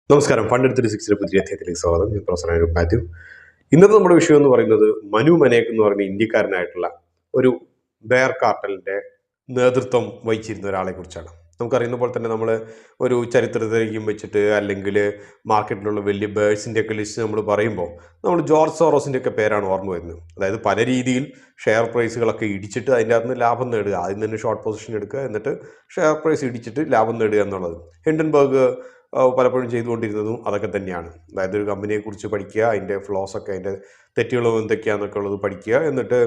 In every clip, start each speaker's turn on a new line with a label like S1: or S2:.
S1: നമസ്കാരം. ഫണ്ട് 36 പുതിയ അധ്യായത്തിലേക്ക് സ്വാഗതം. ഞാൻ പ്രൊഫസർ അനൂപ് മാത്യു. ഇന്നത്തെ നമ്മുടെ വിഷയം എന്ന് പറയുന്നത് മനു മനേക് എന്ന് പറയുന്ന ഇന്ത്യക്കാരനായിട്ടുള്ള ഒരു ബെയർ കാർട്ടലിന്റെ നേതൃത്വം വഹിച്ചിരുന്ന ഒരാളെ കുറിച്ചാണ്. നമുക്കറിയുന്ന പോലെ തന്നെ നമ്മൾ ഒരു ചരിത്രത്തിലേക്കും വെച്ചിട്ട് അല്ലെങ്കിൽ മാർക്കറ്റിലുള്ള വലിയ ബേഴ്സിൻ്റെ ഒക്കെ ലിസ്റ്റ് നമ്മൾ പറയുമ്പോൾ നമ്മൾ ജോർജ് സോറോസിൻ്റെ ഒക്കെ പേരാണ് ഓർമ്മ വരുന്നത്. അതായത് പല രീതിയിൽ ഷെയർ പ്രൈസുകളൊക്കെ ഇടിച്ചിട്ട് അതിൻ്റെ അകത്ത് നിന്ന് ലാഭം നേടുക, ആദ്യം തന്നെ ഷോർട്ട് പൊസിഷൻ എടുക്കുക, എന്നിട്ട് ഷെയർ പ്രൈസ് ഇടിച്ചിട്ട് ലാഭം നേടുക എന്നുള്ളത് ഹിൻഡൻബർഗ് പലപ്പോഴും ചെയ്തുകൊണ്ടിരുന്നതും അതൊക്കെ തന്നെയാണ്. അതായത് ഒരു കമ്പനിയെക്കുറിച്ച് പഠിക്കുക, അതിൻ്റെ ഫ്ലോസൊക്കെ, അതിൻ്റെ തെറ്റുകളും എന്തൊക്കെയാണെന്നൊക്കെ ഉള്ളത് പഠിക്കുക, എന്നിട്ട്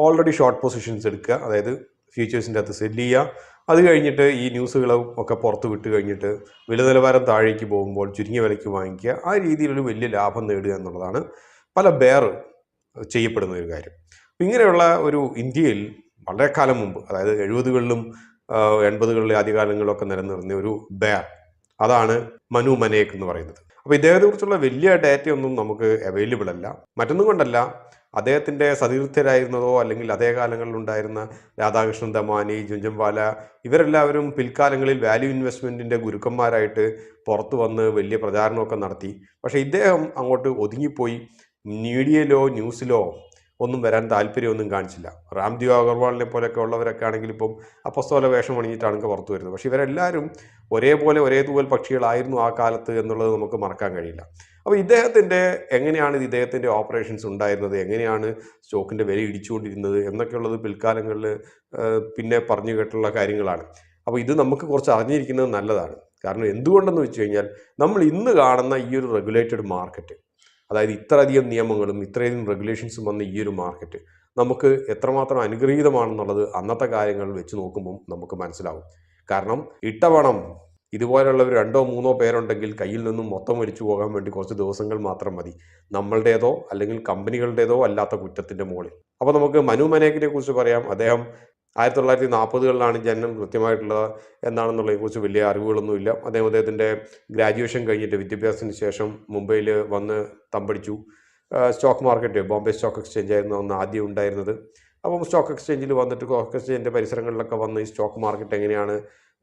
S1: ഓൾറെഡി ഷോർട്ട് പൊസിഷൻസ് എടുക്കുക, അതായത് ഫ്യൂച്ചേഴ്സിൻ്റെ അകത്ത് സെല്ല് ചെയ്യുക. അത് കഴിഞ്ഞിട്ട് ഈ ന്യൂസുകളും ഒക്കെ പുറത്ത് വിട്ട് കഴിഞ്ഞിട്ട് വില നിലവാരം താഴേക്ക് പോകുമ്പോൾ ചുരുങ്ങിയ വിലയ്ക്ക് വാങ്ങിക്കുക, ആ രീതിയിലൊരു വലിയ ലാഭം നേടുക എന്നുള്ളതാണ് പല ബെയർ ചെയ്യപ്പെടുന്ന ഒരു കാര്യം. അപ്പം ഇങ്ങനെയുള്ള ഒരു ഇന്ത്യയിൽ വളരെ കാലം മുമ്പ്, അതായത് 70കളിലും 80കളിലെ ആദ്യകാലങ്ങളിലൊക്കെ നിലനിർന്ന ഒരു ബെയർ, അതാണ് മനു മനേക് എന്ന് പറയുന്നത്. അപ്പോൾ ഇദ്ദേഹത്തെ കുറിച്ചുള്ള വലിയ ഡാറ്റയൊന്നും നമുക്ക് അവൈലബിൾ അല്ല. മറ്റൊന്നും കൊണ്ടല്ല, അദ്ദേഹത്തിൻ്റെ സതീർത്ഥരായിരുന്നതോ അല്ലെങ്കിൽ അതേ കാലങ്ങളിൽ ഉണ്ടായിരുന്ന രാധാകൃഷ്ണൻ ദമാനി, ജുഞ്ചംവാല, ഇവരെല്ലാവരും പിൽക്കാലങ്ങളിൽ വാല്യൂ ഇൻവെസ്റ്റ്മെൻറ്റിൻ്റെ ഗുരുക്കന്മാരായിട്ട് പുറത്തു വന്ന് വലിയ പ്രചാരണമൊക്കെ നടത്തി. പക്ഷേ ഇദ്ദേഹം അങ്ങോട്ട് ഒതുങ്ങിപ്പോയി. മീഡിയയിലോ ന്യൂസിലോ ഒന്നും വരാൻ താല്പര്യമൊന്നും കാണിച്ചില്ല. രാംദേവ് അഗർവാളിനെ പോലെയൊക്കെ ഉള്ളവരൊക്കെ ആണെങ്കിൽ ഇപ്പം അപ്പസ്തോല വേഷം അണിഞ്ഞിട്ടാണ് പുറത്തു വരുന്നത്. പക്ഷേ ഇവരെല്ലാവരും ഒരേപോലെ ഒരേ തൂവൽ പക്ഷികളായിരുന്നു ആ കാലത്ത് എന്നുള്ളത് നമുക്ക് മറക്കാൻ കഴിയില്ല. അപ്പോൾ എങ്ങനെയാണ് ഇദ്ദേഹത്തിൻ്റെ ഓപ്പറേഷൻസ് ഉണ്ടായിരുന്നത്, എങ്ങനെയാണ് സ്റ്റോക്കിൻ്റെ വില ഇടിച്ചുകൊണ്ടിരുന്നത് എന്നൊക്കെയുള്ളത് പിൽക്കാലങ്ങളിൽ പിന്നെ പറഞ്ഞു കേട്ടുള്ള കാര്യങ്ങളാണ്. അപ്പോൾ ഇത് നമുക്ക് കുറച്ച് അറിഞ്ഞിരിക്കുന്നത് നല്ലതാണ്. കാരണം എന്തുകൊണ്ടെന്ന് വെച്ച് കഴിഞ്ഞാൽ നമ്മൾ ഇന്ന് കാണുന്ന ഈ ഒരു റെഗുലേറ്റഡ് മാർക്കറ്റ്, അതായത് ഇത്രയധികം നിയമങ്ങളും ഇത്രയധികം റെഗുലേഷൻസും വന്ന ഈ ഒരു മാർക്കറ്റ് നമുക്ക് എത്രമാത്രം അനുഗ്രഹീതമാണെന്നുള്ളത് അന്നത്തെ കാര്യങ്ങൾ വെച്ച് നോക്കുമ്പോൾ നമുക്ക് മനസ്സിലാവും. കാരണം ഇട്ടപണം ഇതുപോലുള്ളവർ 2-3 പേരുണ്ടെങ്കിൽ കയ്യിൽ നിന്നും മൊത്തം വലിച്ചു പോകാൻ വേണ്ടി കുറച്ച് ദിവസങ്ങൾ മാത്രം മതി, നമ്മളുടേതോ അല്ലെങ്കിൽ കമ്പനികളുടേതോ അല്ലാത്ത കുറ്റത്തിൻ്റെ മുകളിൽ. അപ്പോൾ നമുക്ക് മനു മനേകിനെ കുറിച്ച് പറയാം. അദ്ദേഹം 1940കളിലാണ് ജനനം. കൃത്യമായിട്ടുള്ളത് എന്താണെന്നുള്ളതിനെക്കുറിച്ച് വലിയ അറിവുകളൊന്നുമില്ല. അദ്ദേഹത്തിൻ്റെ ഗ്രാജുവേഷൻ കഴിഞ്ഞിട്ട് വിദ്യാഭ്യാസത്തിന് ശേഷം മുംബൈയിൽ വന്ന് തമ്പടിച്ചു. Stock market, Bombay stock exchange ആയിരുന്നു അന്ന് ആദ്യം ഉണ്ടായിരുന്നത്. അപ്പം സ്റ്റോക്ക് എക്സ്ചേഞ്ചിൽ വന്നിട്ട് സ്റ്റോക്ക് എക്സ്ചേഞ്ചിൻ്റെ പരിസരങ്ങളിലൊക്കെ വന്ന് ഈ സ്റ്റോക്ക് മാർക്കറ്റ് എങ്ങനെയാണ്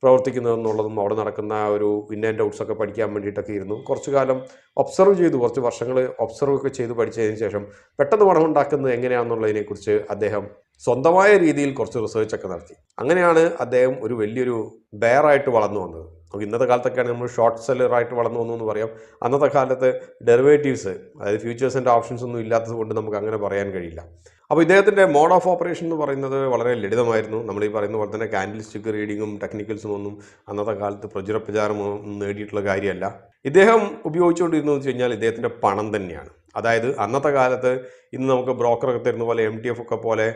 S1: പ്രവർത്തിക്കുന്നതെന്നുള്ളതും അവിടെ നടക്കുന്ന ഒരു ഇൻ ആൻഡ് ഔട്ട്സ് ഒക്കെ പഠിക്കാൻ വേണ്ടിയിട്ടൊക്കെ ഇരുന്നു. കുറച്ചു കാലം ഒബ്സർവ് ചെയ്തു, കുറച്ച് വർഷങ്ങൾ ഒബ്സർവ് ഒക്കെ ചെയ്ത് പഠിച്ചതിന് ശേഷം പെട്ടെന്ന് പണം ഉണ്ടാക്കുന്നത് എങ്ങനെയാണെന്നുള്ളതിനെക്കുറിച്ച് അദ്ദേഹം സ്വന്തമായ രീതിയിൽ കുറച്ച് റിസർച്ചൊക്കെ നടത്തി. അങ്ങനെയാണ് അദ്ദേഹം ഒരു വലിയൊരു ബെയറായിട്ട് വളർന്നു വന്നത്. നമുക്ക് ഇന്നത്തെ കാലത്തൊക്കെയാണ് നമ്മൾ ഷോർട്ട് സെല്ലറായിട്ട് വളർന്നു വന്നു എന്ന് പറയാം. അന്നത്തെ കാലത്ത് ഡെറിവേറ്റീവ്സ്, അതായത് ഫ്യൂച്ചേഴ്സ് ആൻഡ് ഓപ്ഷൻസ് ഒന്നും ഇല്ലാത്തത് കൊണ്ട് നമുക്ക് അങ്ങനെ പറയാൻ കഴിയില്ല. അപ്പോൾ ഇദ്ദേഹത്തിൻ്റെ മോഡ് ഓഫ് ഓപ്പറേഷൻ എന്ന് പറയുന്നത് വളരെ ലളിതമായിരുന്നു. നമ്മൾ ഈ പറയുന്ന പോലെ തന്നെ കാൻഡിൽ സ്റ്റിക്ക് റീഡിങ്ങും ടെക്നിക്കൽസും ഒന്നും അന്നത്തെ കാലത്ത് പ്രചാരം നേടിയിട്ടുള്ള കാര്യമല്ല. ഇദ്ദേഹം ഉപയോഗിച്ചുകൊണ്ടിരുന്നതെന്ന് വെച്ച് കഴിഞ്ഞാൽ ഇദ്ദേഹത്തിൻ്റെ പണം തന്നെയാണ്. അതായത് അന്നത്തെ കാലത്ത് ഇന്ന് നമുക്ക് ബ്രോക്കറൊക്കെ തരുന്ന പോലെ MTF ഒക്കെ പോലെ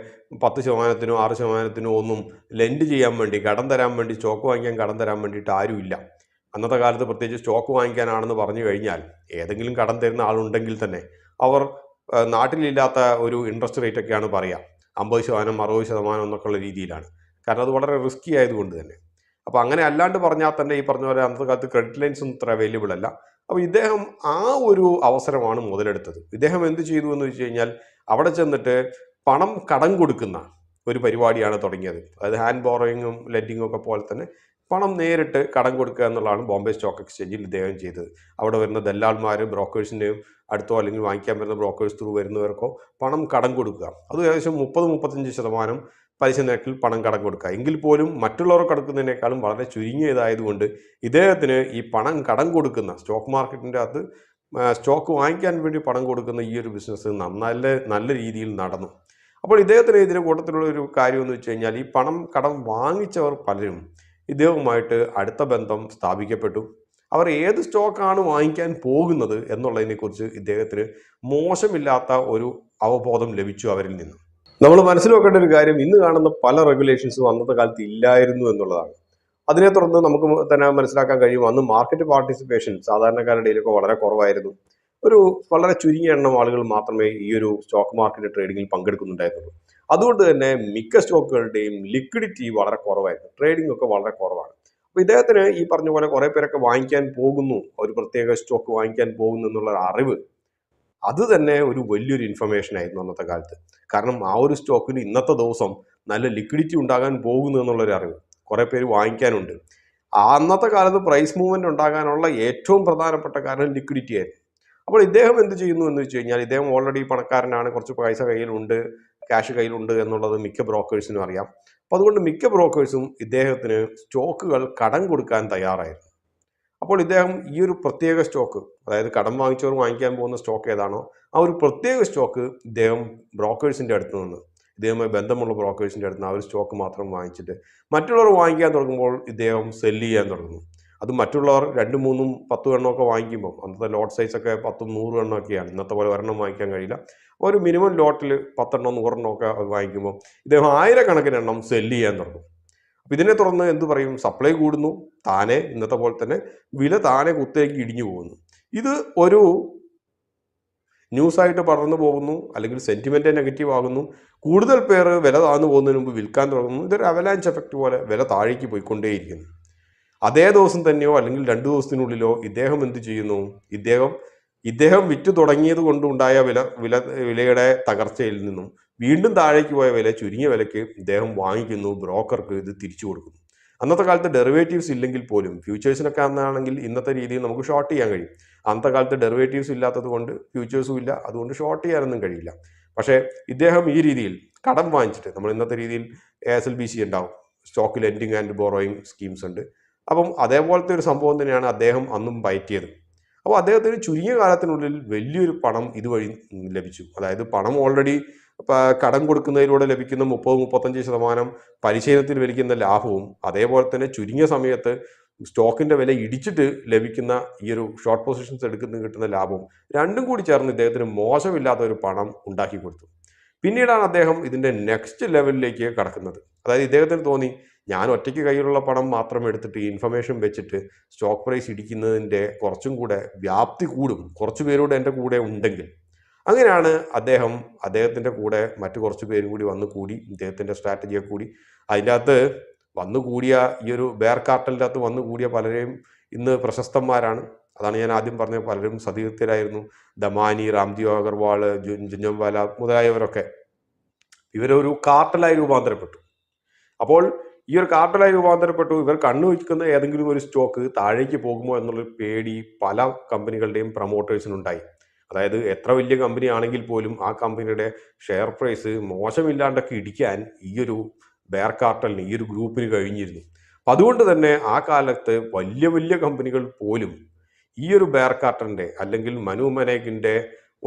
S1: 10%-നോ 6%-നോ ഒന്നും ലെൻഡ് ചെയ്യാൻ വേണ്ടി, കടം തരാൻ വേണ്ടി, സ്റ്റോക്ക് വാങ്ങിക്കാൻ കടം തരാൻ വേണ്ടിയിട്ട് ആരുമില്ല. അന്നത്തെ കാലത്ത് പ്രത്യേകിച്ച് സ്റ്റോക്ക് വാങ്ങിക്കാനാണെന്ന് പറഞ്ഞു കഴിഞ്ഞാൽ ഏതെങ്കിലും കടം തരുന്ന ആളുണ്ടെങ്കിൽ തന്നെ അവർ നാട്ടിലില്ലാത്ത ഒരു ഇൻട്രസ്റ്റ് റേറ്റ് ഒക്കെയാണ് പറയുക. 50%, 60% എന്നൊക്കെ ഉള്ള രീതിയിലാണ്. കാരണം അത് വളരെ റിസ്കി ആയതുകൊണ്ട് തന്നെ. അപ്പോൾ അങ്ങനെ അല്ലാണ്ട് പറഞ്ഞാൽ തന്നെ ഈ പറഞ്ഞ പോലെ അന്നത്തെ കാലത്ത് ക്രെഡിറ്റ് ലൈൻസ് ഒന്നും ഇത്ര അവൈലബിൾ അല്ല. അപ്പോൾ ഇദ്ദേഹം ആ ഒരു അവസരമാണ് മുതലെടുത്തത്. ഇദ്ദേഹം എന്ത് ചെയ്തു എന്ന് വെച്ച് കഴിഞ്ഞാൽ അവിടെ ചെന്നിട്ട് പണം കടം കൊടുക്കുന്ന ഒരു പരിപാടിയാണ് തുടങ്ങിയത്. അതായത് ഹാൻഡ് ബോറോയിങ്ങും ലെൻഡിങ്ങും ഒക്കെ പോലെ തന്നെ പണം നേരിട്ട് കടം കൊടുക്കുക എന്നുള്ളതാണ് ബോംബെ സ്റ്റോക്ക് എക്സ്ചേഞ്ചിൽ ഇദ്ദേഹം ചെയ്തത്. അവിടെ വരുന്ന ദല്ലാൾമാർ, ബ്രോക്കേഴ്സിൻ്റെയും അടുത്തോ അല്ലെങ്കിൽ വാങ്ങിക്കാൻ വരുന്ന ബ്രോക്കേഴ്സ് ത്രൂ വരുന്നവർക്കോ പണം കടം കൊടുക്കുക. അത് ഏകദേശം 30-35% പലിശ നിരക്കിൽ പണം കടം കൊടുക്കുക. എങ്കിൽ പോലും മറ്റുള്ളവർ കൊടുക്കുന്നതിനേക്കാളും വളരെ ചുരുങ്ങിയതായതുകൊണ്ട് ഇദ്ദേഹത്തിന് ഈ പണം കടം കൊടുക്കുന്ന സ്റ്റോക്ക് മാർക്കറ്റിൻ്റെ അകത്ത് സ്റ്റോക്ക് വാങ്ങിക്കാൻ വേണ്ടി പണം കൊടുക്കുന്ന ഈ ഒരു ബിസിനസ് നല്ല രീതിയിൽ നടന്നു. അപ്പോൾ ഇദ്ദേഹത്തിന് ഇതിൻ്റെ കൂട്ടത്തിലുള്ള ഒരു കാര്യം എന്ന് വെച്ച് കഴിഞ്ഞാൽ ഈ പണം കടം വാങ്ങിച്ചവർ പലരും ഇദ്ദേഹവുമായിട്ട് അടുത്ത ബന്ധം സ്ഥാപിക്കപ്പെട്ടു. അവർ ഏത് സ്റ്റോക്കാണ് വാങ്ങിക്കാൻ പോകുന്നത് എന്നുള്ളതിനെക്കുറിച്ച് ഇദ്ദേഹത്തിന് മോശമില്ലാത്ത ഒരു അവബോധം ലഭിച്ചു അവരിൽ നിന്ന്. നമ്മൾ മനസ്സിൽ വെക്കേണ്ട ഒരു കാര്യം, ഇന്ന് കാണുന്ന പല റെഗുലേഷൻസും അന്നത്തെ കാലത്ത് ഇല്ലായിരുന്നു എന്നുള്ളതാണ്. അതിനെ തുടർന്ന് നമുക്ക് തന്നെ മനസ്സിലാക്കാൻ കഴിയും, അന്ന് മാർക്കറ്റ് പാർട്ടിസിപ്പേഷൻ സാധാരണക്കാരുടെ ഇടയിലൊക്കെ വളരെ കുറവായിരുന്നു. ഒരു വളരെ ചുരുങ്ങിയ എണ്ണം ആളുകൾ മാത്രമേ ഈ ഒരു സ്റ്റോക്ക് മാർക്കറ്റ് ട്രേഡിങ്ങിൽ പങ്കെടുക്കുന്നുണ്ടായിരുന്നുള്ളൂ. അതുകൊണ്ട് തന്നെ മിക്ക സ്റ്റോക്കുകളുടെയും ലിക്വിഡിറ്റി വളരെ കുറവായിരുന്നു, ട്രേഡിംഗ് ഒക്കെ വളരെ കുറവാണ്. അപ്പോൾ ഇദ്ദേഹത്തിന് ഈ പറഞ്ഞ പോലെ കുറേ പേരൊക്കെ വാങ്ങിക്കാൻ പോകുന്നു, ഒരു പ്രത്യേക സ്റ്റോക്ക് വാങ്ങിക്കാൻ പോകുന്നു എന്നുള്ള അറിവ്, അത് തന്നെ ഒരു വലിയൊരു ഇൻഫർമേഷൻ ആയിരുന്നു അന്നത്തെ കാലത്ത്. കാരണം ആ ഒരു സ്റ്റോക്കിന് ഇന്നത്തെ ദിവസം നല്ല ലിക്വിഡിറ്റി ഉണ്ടാകാൻ പോകുന്നു എന്നുള്ളൊരു അറിവ്, കുറേ പേര് വാങ്ങിക്കാനുണ്ട്. അന്നത്തെ കാലത്ത് പ്രൈസ് മൂവ്മെന്റ് ഉണ്ടാകാനുള്ള ഏറ്റവും പ്രധാനപ്പെട്ട കാരണം ലിക്വിഡിറ്റി ആയിരുന്നു. അപ്പോൾ ഇദ്ദേഹം എന്ത് ചെയ്യുന്നു എന്ന് വെച്ച് കഴിഞ്ഞാൽ, ഇദ്ദേഹം ഓൾറെഡി പണക്കാരനാണ്, കുറച്ച് പൈസ കയ്യിലുണ്ട്, ക്യാഷ് കയ്യിലുണ്ട് എന്നുള്ളത് മിക്ക ബ്രോക്കേഴ്സിനും അറിയാം. അപ്പോൾ അതുകൊണ്ട് മിക്ക ബ്രോക്കേഴ്സും ഇദ്ദേഹത്തിന് സ്റ്റോക്കുകൾ കടം കൊടുക്കാൻ തയ്യാറായിരുന്നു. അപ്പോൾ ഇദ്ദേഹം ഈ ഒരു പ്രത്യേക സ്റ്റോക്ക്, അതായത് കടം വാങ്ങിച്ചവർ വാങ്ങിക്കാൻ പോകുന്ന സ്റ്റോക്ക് ഏതാണോ ആ ഒരു പ്രത്യേക സ്റ്റോക്ക് ഇദ്ദേഹം ബ്രോക്കേഴ്സിൻ്റെ അടുത്ത് നിന്ന്, ഇദ്ദേഹവുമായി ബന്ധമുള്ള ബ്രോക്കേഴ്സിൻ്റെ അടുത്ത് നിന്ന് ആ ഒരു സ്റ്റോക്ക് മാത്രം വാങ്ങിച്ചിട്ട് മറ്റുള്ളവർ വാങ്ങിക്കാൻ തുടങ്ങുമ്പോൾ ഇദ്ദേഹം സെല്ല് ചെയ്യാൻ തുടങ്ങുന്നു. അത് മറ്റുള്ളവർ 2, 3, 10 എണ്ണമൊക്കെ വാങ്ങിക്കുമ്പോൾ, അന്നത്തെ ലോട്ട് സൈസ് ഒക്കെ 10, 100 എണ്ണമൊക്കെയാണ്, ഇന്നത്തെ പോലെ ഒരെണ്ണം വാങ്ങിക്കാൻ കഴിയില്ല. ഒരു മിനിമം ലോട്ടിൽ 10 എണ്ണം 100 എണ്ണമൊക്കെ വാങ്ങിക്കുമ്പോൾ ഇദ്ദേഹം ആയിരക്കണക്കിന് എണ്ണം സെല്ല് ചെയ്യാൻ തുടങ്ങും. അപ്പം ഇതിനെ തുടർന്ന് എന്ത് പറയും, സപ്ലൈ കൂടുന്നു, താനെ ഇന്നത്തെ പോലെ തന്നെ വില താനെ കുത്തേക്ക് ഇടിഞ്ഞു പോകുന്നു. ഇത് ഒരു ന്യൂസായിട്ട് പടർന്നു പോകുന്നു, അല്ലെങ്കിൽ സെന്റിമെന്റ് നെഗറ്റീവ് ആകുന്നു. കൂടുതൽ പേർ വില താഴ്ന്നു പോകുന്നതിന് മുമ്പ് വിൽക്കാൻ തുടങ്ങുന്നു. ഇതൊരു അവലാഞ്ച് എഫക്റ്റ് പോലെ വില താഴേക്ക് പോയിക്കൊണ്ടേയിരിക്കുന്നു. അതേ ദിവസം തന്നെയോ അല്ലെങ്കിൽ 2 ദിവസത്തിനുള്ളിലോ ഇദ്ദേഹം എന്ത് ചെയ്യുന്നു, ഇദ്ദേഹം വിറ്റ് തുടങ്ങിയത് കൊണ്ടുണ്ടായ വിലയുടെ തകർച്ചയിൽ നിന്നും വീണ്ടും താഴേക്ക് പോയ വില ചുരുങ്ങിയ വിലയ്ക്ക് ഇദ്ദേഹം വാങ്ങിക്കുന്നു, ബ്രോക്കർക്ക് ഇത് തിരിച്ചു കൊടുക്കുന്നു. അന്നത്തെ കാലത്ത് ഡെറിവേറ്റീവ്സ് ഇല്ലെങ്കിൽ പോലും, ഫ്യൂച്ചേഴ്സിനൊക്കെ അന്നാണെങ്കിൽ ഇന്നത്തെ രീതിയിൽ നമുക്ക് ഷോർട്ട് ചെയ്യാൻ കഴിയും. അന്നത്തെ കാലത്ത് ഡെറിവേറ്റീവ്സ് ഇല്ലാത്തത് കൊണ്ട് ഫ്യൂച്ചേഴ്സും ഇല്ല, അതുകൊണ്ട് ഷോർട്ട് ചെയ്യാനൊന്നും കഴിയില്ല. പക്ഷേ ഇദ്ദേഹം ഈ രീതിയിൽ കടം വാങ്ങിച്ചിട്ട്, നമ്മൾ ഇന്നത്തെ രീതിയിൽ ASLBC ഉണ്ടാവും, stock lending and borrowing schemes ഉണ്ട്. അപ്പം അതേപോലത്തെ ഒരു സംഭവം തന്നെയാണ് അദ്ദേഹം അന്നും പയറ്റിയത്. അപ്പോൾ അദ്ദേഹത്തിന് ചുരുങ്ങിയ കാലത്തിനുള്ളിൽ വലിയൊരു പണം ഇതുവഴി ലഭിച്ചു. അതായത് പണം ഓൾറെഡി കടം കൊടുക്കുന്നതിലൂടെ ലഭിക്കുന്ന 30-35% പരിശീലനത്തിൽ വലിക്കുന്ന ലാഭവും, അതേപോലെ തന്നെ ചുരുങ്ങിയ സമയത്ത് സ്റ്റോക്കിന്റെ വില ഇടിച്ചിട്ട് ലഭിക്കുന്ന ഈ ഒരു ഷോർട്ട് പൊസിഷൻസ് കിട്ടുന്ന ലാഭവും, രണ്ടും കൂടി ചേർന്ന് ഇദ്ദേഹത്തിന് മോശമില്ലാത്ത ഒരു പണം ഉണ്ടാക്കി കൊടുത്തു. പിന്നീടാണ് അദ്ദേഹം ഇതിന്റെ നെക്സ്റ്റ് ലെവലിലേക്ക് കടക്കുന്നത്. അതായത് ഇദ്ദേഹത്തിന് തോന്നി, ഞാൻ ഒറ്റയ്ക്ക് കയ്യിലുള്ള പണം മാത്രം എടുത്തിട്ട് ഇൻഫർമേഷൻ വെച്ചിട്ട് സ്റ്റോക്ക് പ്രൈസ് ഇടിക്കുന്നതിൻ്റെ കുറച്ചും കൂടെ വ്യാപ്തി കൂടും, കുറച്ചു പേരോട് എൻ്റെ കൂടെ ഉണ്ടെങ്കിൽ. അങ്ങനെയാണ് അദ്ദേഹത്തിൻ്റെ കൂടെ മറ്റു കുറച്ച് പേരും കൂടി വന്നു കൂടി, ഇദ്ദേഹത്തിൻ്റെ സ്ട്രാറ്റജിയെ കൂടി. അതിൻ്റെ അകത്ത് വന്നുകൂടിയ ഈ ഒരു ബെയർ കാർട്ടലിൻ്റെ അകത്ത് വന്നുകൂടിയ പലരെയും ഇന്ന് പ്രശസ്തന്മാരാണ്. അതാണ് ഞാൻ ആദ്യം പറഞ്ഞത്, പലരും സതീർത്ഥരായിരുന്നു. ദമാനി, രാംദേവ് അഗർവാൾ, ജുഞ്ചൻവാല മുതലായവരൊക്കെ ഇവരൊരു കാർട്ടലായി രൂപാന്തരപ്പെട്ടു. അപ്പോൾ ഈ ഒരു കാർട്ടലായി രൂപാന്തരപ്പെട്ടു. ഇവർ കണ്ണുവയ്ക്കുന്ന ഏതെങ്കിലും ഒരു സ്റ്റോക്ക് താഴേക്ക് പോകുമോ എന്നുള്ളൊരു പേടി പല കമ്പനികളുടെയും പ്രൊമോട്ടേഴ്സിനുണ്ടായി. അതായത് എത്ര വലിയ കമ്പനി ആണെങ്കിൽ പോലും ആ കമ്പനിയുടെ ഷെയർ പ്രൈസ് മോശമില്ലാണ്ടൊക്കെ ഇടിക്കാൻ ഈ ഒരു ബെയർ കാർട്ടലിന്, ഈ ഒരു ഗ്രൂപ്പിന് കഴിഞ്ഞിരുന്നു. അപ്പം അതുകൊണ്ട് തന്നെ ആ കാലത്ത് വലിയ വലിയ കമ്പനികൾ പോലും ഈ ഒരു ബെയർ കാർട്ടലിൻ്റെ അല്ലെങ്കിൽ മനു മനേകിൻ്റെ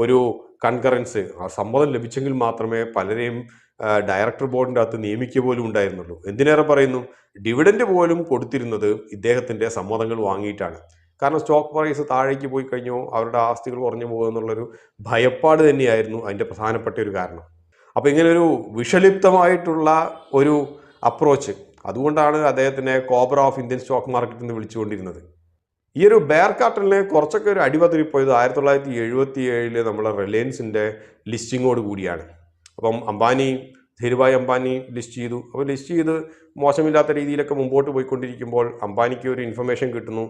S1: ഒരു കൺകറൻസ്, ആ സമ്മതം ലഭിച്ചെങ്കിൽ മാത്രമേ പലരെയും ഡയറക്ടർ ബോർഡിൻ്റെ അകത്ത് നിയമിക്കുക പോലും ഉണ്ടായിരുന്നുള്ളൂ. എന്തിനേറെ പറയുന്നു, ഡിവിഡൻഡ് പോലും കൊടുത്തിരുന്നത് ഇദ്ദേഹത്തിൻ്റെ സമ്മതങ്ങൾ വാങ്ങിയിട്ടാണ്. കാരണം സ്റ്റോക്ക് പ്രൈസ് താഴേക്ക് പോയി കഴിഞ്ഞോ അവരുടെ ആസ്തികൾ കുറഞ്ഞു പോകുക എന്നുള്ളൊരു ഭയപ്പാട് തന്നെയായിരുന്നു അതിൻ്റെ പ്രധാനപ്പെട്ട ഒരു കാരണം. അപ്പോൾ ഇങ്ങനെ ഒരു വിഷലിപ്തമായിട്ടുള്ള ഒരു അപ്രോച്ച്, അതുകൊണ്ടാണ് അദ്ദേഹത്തിനെ cobra of Indian stock market എന്ന് വിളിച്ചുകൊണ്ടിരുന്നത്. ഈ ഒരു ബെയർ കാർട്ടലിനെ കുറച്ചൊക്കെ ഒരു അടിപതറിപ്പോയത് 1977 നമ്മളെ റിലയൻസിൻ്റെ ലിസ്റ്റിങ്ങോട് കൂടിയാണ്. അപ്പം ധീരുഭായ് അംബാനി ലിസ്റ്റ് ചെയ്തു. അപ്പോൾ ലിസ്റ്റ് ചെയ്ത് മോശമില്ലാത്ത രീതിയിലൊക്കെ മുമ്പോട്ട് പോയിക്കൊണ്ടിരിക്കുമ്പോൾ അംബാനിക്ക് ഒരു ഇൻഫർമേഷൻ കിട്ടുന്നു,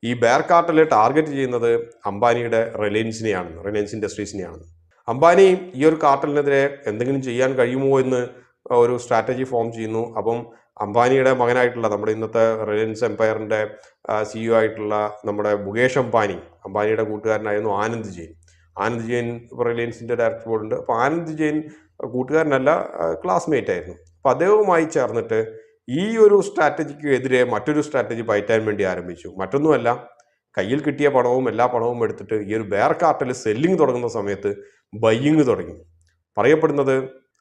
S1: ഈ ബെയർ കാർട്ടൽ ടാർഗറ്റ് ചെയ്യുന്നത് അംബാനിയുടെ റിലയൻസ് ഇൻഡസ്ട്രീസിനെയാണ്. അംബാനി ഈ ഒരു കാർട്ടലിനെതിരെ എന്തെങ്കിലും ചെയ്യാൻ കഴിയുമോ എന്ന് ഒരു സ്ട്രാറ്റജി ഫോം ചെയ്യുന്നു. അപ്പം അംബാനിയുടെ മകനായിട്ടുള്ള, നമ്മുടെ ഇന്നത്തെ റിലയൻസ് എംപയറിൻ്റെ CEO ആയിട്ടുള്ള നമ്മുടെ മുകേഷ് അംബാനിയുടെ കൂട്ടുകാരനായിരുന്നു ആനന്ദ് ജെയിൻ റിലയൻസിൻ്റെ ഡയറക്ടർ ബോർഡുണ്ട്. അപ്പോൾ ആനന്ദ് ജെയിൻ കൂട്ടുകാരനല്ല, ക്ലാസ്മേറ്റ് ആയിരുന്നു. അപ്പോൾ അദ്ദേഹവുമായി ചേർന്നിട്ട് ഈ ഒരു സ്ട്രാറ്റജിക്ക് എതിരെ മറ്റൊരു സ്ട്രാറ്റജി പയറ്റാൻ വേണ്ടി ആരംഭിച്ചു. മറ്റൊന്നുമല്ല, കയ്യിൽ കിട്ടിയ പണവും എല്ലാ പണവും എടുത്തിട്ട് ഈ ഒരു ബെയർ കാർട്ടൽ സെല്ലിങ് തുടങ്ങുന്ന സമയത്ത് ബൈയിങ് തുടങ്ങി. പറയപ്പെടുന്നത്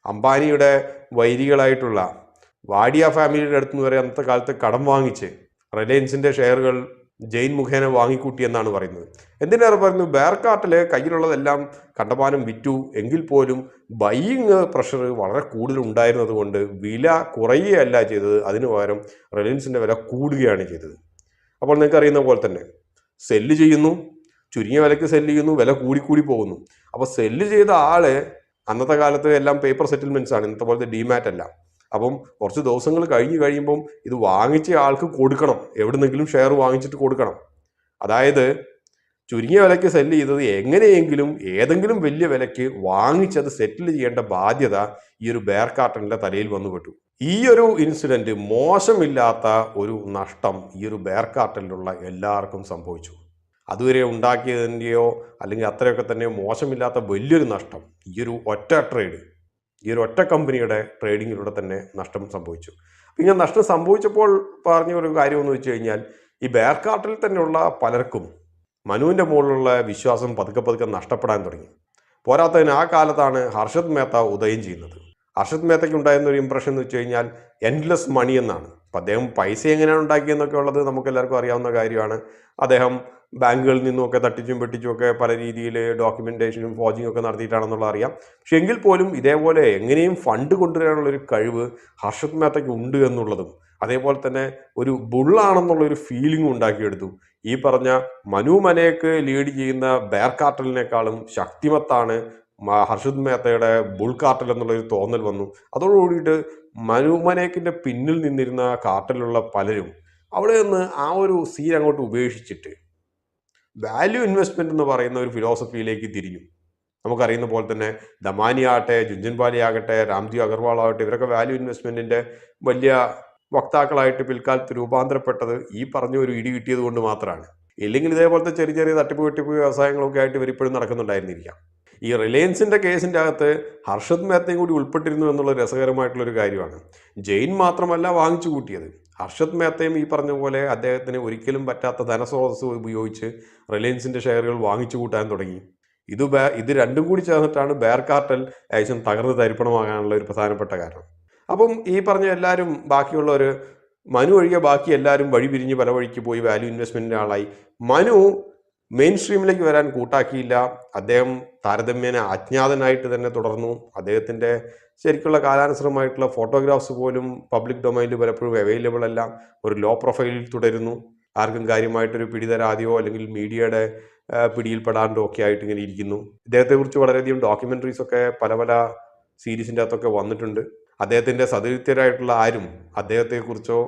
S1: അംബാനിയുടെ വൈരികളായിട്ടുള്ള വാഡിയ ഫാമിലിയുടെ അടുത്ത് നിന്ന് വരെ അന്നത്തെ കാലത്ത് കടം വാങ്ങിച്ച് റിലയൻസിൻ്റെ ഷെയറുകൾ ജെയിൻ മുഖേന വാങ്ങിക്കൂട്ടിയെന്നാണ് പറയുന്നത്. എന്തിനേറെ പറയുന്നു, ബെയർ കാർട്ടൽ കയ്യിലുള്ളതെല്ലാം കണ്ടമാനം വിറ്റു എങ്കിൽ പോലും ബൈയിങ് പ്രഷർ വളരെ കൂടുതൽ ഉണ്ടായിരുന്നത് കൊണ്ട് വില കുറയുകയല്ല ചെയ്തത്, അതിനു പകരം റിലയൻസിൻ്റെ വില കൂടുകയാണ് ചെയ്തത്. അപ്പോൾ നിങ്ങൾക്ക് അറിയുന്ന പോലെ തന്നെ സെല്ല് ചെയ്യുന്നു, ചുരുങ്ങിയ വിലയ്ക്ക് സെല്ല് ചെയ്യുന്നു, വില കൂടിക്കൂടി പോകുന്നു. അപ്പോൾ സെല്ല് ചെയ്ത ആള് അന്നത്തെ കാലത്ത് എല്ലാം പേപ്പർ സെറ്റിൽമെന്റ്സ് ആണ്, ഇന്നത്തെ പോലത്തെ ഡിമാറ്റ് അല്ല. അപ്പം കുറച്ച് ദിവസങ്ങൾ കഴിയുമ്പം ഇത് വാങ്ങിച്ച ആൾക്ക് കൊടുക്കണം, എവിടുന്നെങ്കിലും ഷെയർ വാങ്ങിച്ചിട്ട് കൊടുക്കണം. അതായത് ചുരുങ്ങിയ വിലയ്ക്ക് സെല്ല് ചെയ്തത് എങ്ങനെയെങ്കിലും ഏതെങ്കിലും വലിയ വിലയ്ക്ക് വാങ്ങിച്ചത് സെറ്റിൽ ചെയ്യേണ്ട ബാധ്യത ഈ ഒരു ബെയർ കാർട്ടലിൻ്റെ തലയിൽ വന്നുപെട്ടു. ഈ ഒരു ഇൻസിഡന്റ് മോശമില്ലാത്ത ഒരു നഷ്ടം ഈ ഒരു ബെയർ കാർട്ടലിലുള്ള എല്ലാവർക്കും സംഭവിച്ചു. അതുവരെ ഉണ്ടാക്കിയതിൻ്റെയോ അല്ലെങ്കിൽ അത്രയൊക്കെ തന്നെ മോശമില്ലാത്ത വലിയൊരു നഷ്ടം ഈ ഒരു ഒറ്റ ട്രേഡ്, ഈ ഒരു ഒറ്റ കമ്പനിയുടെ ട്രേഡിങ്ങിലൂടെ തന്നെ നഷ്ടം സംഭവിച്ചു. ഇങ്ങനെ നഷ്ടം സംഭവിച്ചപ്പോൾ പറഞ്ഞ ഒരു കാര്യമെന്ന് വെച്ച് കഴിഞ്ഞാൽ, ഈ ബെയർ കാർട്ടലിൽ തന്നെയുള്ള പലർക്കും മനുവിൻ്റെ മുകളിലുള്ള വിശ്വാസം പതുക്കെ പതുക്കെ നഷ്ടപ്പെടാൻ തുടങ്ങി. പോരാത്തതിന് ആ കാലത്താണ് ഹർഷത് മേത്ത ഉദയം ചെയ്യുന്നത്. ഹർഷത് മേത്തയ്ക്ക് ഉണ്ടായിരുന്ന ഒരു ഇംപ്രഷൻ എന്ന് വെച്ച് കഴിഞ്ഞാൽ എൻഡ്ലെസ് മണി എന്നാണ്. അപ്പം അദ്ദേഹം പൈസ എങ്ങനെയാണ് ഉണ്ടാക്കിയെന്നൊക്കെ ഉള്ളത് നമുക്ക് എല്ലാവർക്കും അറിയാവുന്ന കാര്യമാണ്. അദ്ദേഹം ബാങ്കുകളിൽ നിന്നുമൊക്കെ തട്ടിച്ചും വെട്ടിച്ചും ഒക്കെ പല രീതിയിൽ ഡോക്യുമെന്റേഷനും ഫോർജിങ്ങും ഒക്കെ നടത്തിയിട്ടാണെന്നുള്ളത് അറിയാം. പക്ഷെ എങ്കിൽ പോലും ഇതേപോലെ എങ്ങനെയും ഫണ്ട് കൊണ്ടുവരാനുള്ളൊരു കഴിവ് ഹർഷത് മേത്തയ്ക്ക് ഉണ്ട് എന്നുള്ളതും, അതേപോലെ തന്നെ ഒരു ബുള്ളാണെന്നുള്ളൊരു ഫീലിംഗും ഉണ്ടാക്കിയെടുത്തു. ഈ പറഞ്ഞ മനു മനേക്ക് ലീഡ് ചെയ്യുന്ന ബെയർ കാർട്ടലിനേക്കാളും ശക്തിമത്താണ് ഹർഷത് മേത്തയുടെ ബുൾ കാർട്ടൽ എന്നുള്ളൊരു തോന്നൽ വന്നു. അതോടുകൂടിയിട്ട് മനു മനേക്കിന്റെ പിന്നിൽ നിന്നിരുന്ന കാർട്ടലിലുള്ള പലരും അവിടെ നിന്ന് ആ ഒരു സീൻ അങ്ങോട്ട് ഉപേക്ഷിച്ചിട്ട് വാല്യൂ ഇൻവെസ്റ്റ്മെന്റ് എന്ന് പറയുന്ന ഒരു ഫിലോസഫിയിലേക്ക് തിരിഞ്ഞു. നമുക്കറിയുന്ന പോലെ തന്നെ ദമാനി ആകട്ടെ, ജുഞ്ചൻപാലി ആകട്ടെ, രാംജി അഗർവാൾ ആകട്ടെ, ഇവരൊക്കെ വാല്യൂ ഇൻവെസ്റ്റ്മെന്റിന്റെ വലിയ വക്താക്കളായിട്ട് പിൽക്കാലത്ത് രൂപാന്തരപ്പെട്ടത് ഈ പറഞ്ഞ ഒരു ഇടി കിട്ടിയത് കൊണ്ട് മാത്രമാണ്. ഇല്ലെങ്കിൽ ഇതേപോലത്തെ ചെറിയ ചെറിയ തട്ടിപ്പ് വെട്ടിപ്പ് വ്യവസായങ്ങളൊക്കെ ആയിട്ട് ഇവരിപ്പോഴും നടക്കുന്നുണ്ടായിരുന്നിരിക്കാം. ഈ റിലയൻസിന്റെ കേസിന്റെ അകത്ത് ഹർഷത് മേത്തയും കൂടി ഉൾപ്പെട്ടിരുന്നു എന്നുള്ള രസകരമായിട്ടുള്ളൊരു കാര്യമാണ്. ജെയിൻ മാത്രമല്ല വാങ്ങിച്ചു കൂട്ടിയത്, ഹർഷത് മേത്തയും ഈ പറഞ്ഞ പോലെ അദ്ദേഹത്തിന് ഒരിക്കലും പറ്റാത്ത ധനസ്രോതസ് ഉപയോഗിച്ച് റിലയൻസിന്റെ ഷെയറുകൾ വാങ്ങിച്ചു കൂട്ടാൻ തുടങ്ങി. ഇത് രണ്ടും കൂടി ചേർന്നിട്ടാണ് ബെയർ കാർട്ടൽ ഏകദേശം തകർന്ന് തരിപ്പണമാകാനുള്ള ഒരു പ്രധാനപ്പെട്ട കാരണം. അപ്പം ഈ പറഞ്ഞ എല്ലാവരും ബാക്കിയുള്ളവർ, മനു ഒഴികെ ബാക്കി എല്ലാവരും വഴി പിരിഞ്ഞ് പല വഴിക്ക് പോയി വാല്യൂ ഇൻവെസ്റ്റ്മെന്റിന്റെ ആളായി. മനു മെയിൻ സ്ട്രീമിലേക്ക് വരാൻ കൂട്ടാക്കിയില്ല. അദ്ദേഹം താരതമ്യേന അജ്ഞാതനായിട്ട് തന്നെ തുടർന്നു. അദ്ദേഹത്തിൻ്റെ ശരിക്കുള്ള കാലാനുസൃതമായിട്ടുള്ള ഫോട്ടോഗ്രാഫ്സ് പോലും പബ്ലിക് ഡൊമൈനിൽ പലപ്പോഴും അവൈലബിൾ അല്ല. ഒരു ലോ പ്രൊഫൈലിൽ തുടരുന്നു. ആർക്കും കാര്യമായിട്ടൊരു പിടിതരാതെയോ അല്ലെങ്കിൽ മീഡിയയുടെ പിടിയിൽപ്പെടാണ്ടോ ഒക്കെ ആയിട്ട് ഇങ്ങനെ ഇരിക്കുന്നു. ഇദ്ദേഹത്തെക്കുറിച്ച് വളരെയധികം ഡോക്യുമെൻ്ററീസ് ഒക്കെ പല പല സീരീസിൻ്റെ അകത്തൊക്കെ വന്നിട്ടുണ്ട്. അദ്ദേഹത്തിൻ്റെ സതീർത്ഥരായിട്ടുള്ള ആരും അദ്ദേഹത്തെക്കുറിച്ചോ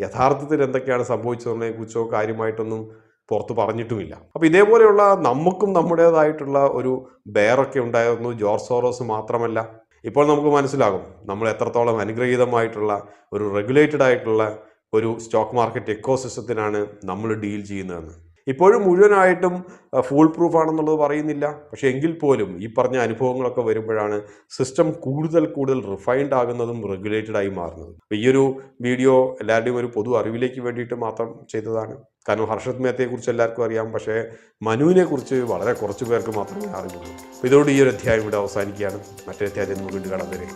S1: യഥാർത്ഥത്തിൽ എന്തൊക്കെയാണ് സംഭവിച്ചതിനെക്കുറിച്ചോ കാര്യമായിട്ടൊന്നും പുറത്ത് പറഞ്ഞിട്ടുമില്ല. അപ്പോൾ ഇതേപോലെയുള്ള നമുക്കും നമ്മുടേതായിട്ടുള്ള ഒരു ബെയറൊക്കെ ഉണ്ടായിരുന്നു. ജോർജ് സോറോസ് മാത്രമല്ല, ഇപ്പോൾ നമുക്ക് മനസ്സിലാകും നമ്മൾ എത്രത്തോളം അനുഗ്രഹീതമായിട്ടുള്ള ഒരു റെഗുലേറ്റഡ് ആയിട്ടുള്ള ഒരു സ്റ്റോക്ക് മാർക്കറ്റ് എക്കോസിസ്റ്റത്തിനാണ് നമ്മൾ ഡീൽ ചെയ്യുന്നതെന്ന്. ഇപ്പോഴും മുഴുവനായിട്ടും ഫുൾ പ്രൂഫ് ആണെന്നുള്ളത് പറയുന്നില്ല. പക്ഷെ എങ്കിൽ പോലും ഈ പറഞ്ഞ അനുഭവങ്ങളൊക്കെ വരുമ്പോഴാണ് സിസ്റ്റം കൂടുതൽ റിഫൈൻഡ് ആകുന്നതും റെഗുലേറ്റഡ് ആയി മാറുന്നതും. അപ്പോൾ ഈ ഒരു വീഡിയോ എല്ലാവരുടെയും ഒരു പൊതു അറിവിലേക്ക് വേണ്ടിയിട്ട് മാത്രം ചെയ്തതാണ്. കാരണം ഹർഷത് മേത്തയെ കുറിച്ച് എല്ലാവർക്കും അറിയാം, പക്ഷേ മനുവിനെ കുറിച്ച് വളരെ കുറച്ച് പേർക്ക് മാത്രമേ അറിയുള്ളൂ. അപ്പോൾ ഇതോട് ഈ ഒരു അധ്യായം ഇവിടെ അവസാനിക്കുകയാണ്. മറ്റൊരു അധ്യായം വീണ്ടും കാണാൻ വരെ.